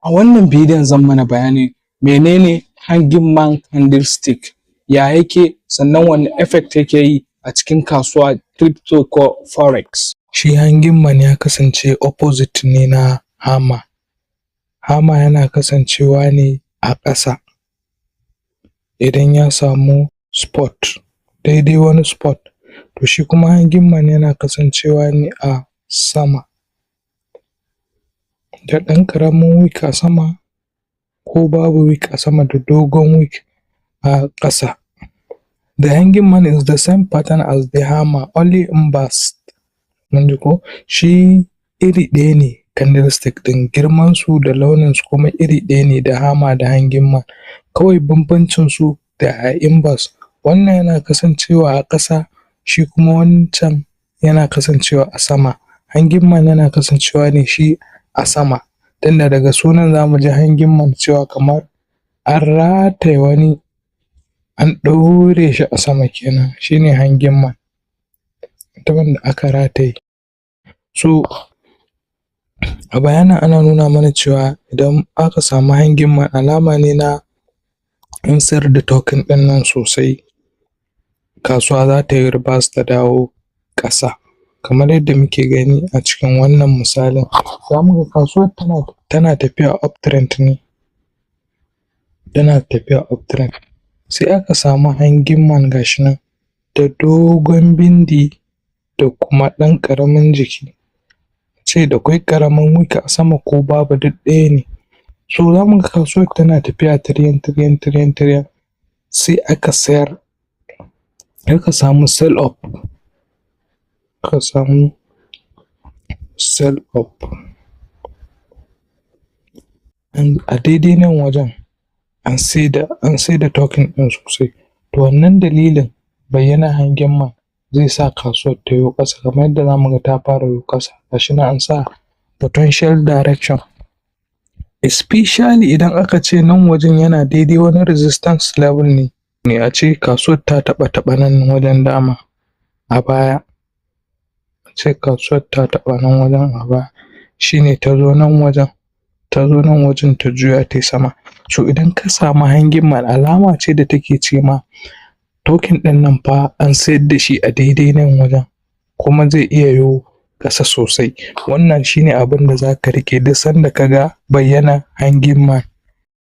A wannan bidiyon zan mana bayani menene hanging man candlestick, ya yake, sannan wani effect yake yi a cikin kasuwa crypto ko forex. Shi hanging man ya kasance opposite ne na hammer. Hammer yana kasancewa ne a ƙasa idan ya samu spot, daidai wani spot, to shi kuma hanging man yana kasancewa ne a sama da ɗan ƙaramin wick a sama ko babu wick a sama da dogon wick a ƙasa. The hanging man is the same pattern as the hammer only inverse. Mun ji ko? Shi iri ɗaya ne candlestick ɗin, girmansu da launinsu kuma iri ɗaya ne da hammer da hanging man, kawai bambancinsu da inverse. Wannan yana kasancewa a ƙasa, shi kuma wancan yana kasancewa a sama. Hanging man yana kasancewa ne shi a sama, tunda daga sunan za mu ji hanging man cewa kamar an rataye wani an ɗaure shi a sama kenan, shi ne hanging man, mutumin da aka rataye. So a bayanin ana nuna mana cewa idan aka samu hanging man alama ne na an sayar da token ɗin nan sosai, kasuwa za ta yi reverse ta dawo ƙasa. Kamar yadda muke gani a cikin wannan misalin, za mu ga kasuwar tana tafiya uptrend ne, tana tafiya uptrend, sai aka samu hanging man ga shi nan da dogon bindi da kuma ɗan ƙaramin jiki, ce da kwai ƙaramin wick a sama ko babu duk ɗaya ne. So za mu ga kasuwar tana tafiya tiryan sai aka sayar, aka samu sell off, aka samu sell off a daidai nan wajen an saida token ɗin sosai. To wannan dalilin bayyana hanging man zai sa kasuwar ta yo ƙasa, kamar yadda za mu ga ta fara yo ƙasa, ga shi nan an sa potential direction, especially idan aka ce nan wajen yana daidai wani resistance level ne a ce kasuwar ta taɓa nan wajen dama a baya, a ce kasuwar ta taɓa nan wajen a baya, shi ne ta zo nan wajen ta juya ta yi sama. So idan ka samu hanging man alama ce da take ce ma token ɗin nan fa an sayar da shi a daidai nan wajen, kuma zai iya yo ƙasa sosai. Wannan shi ne abin da za ka riƙe duk sanda ka ga bayyana hanging man.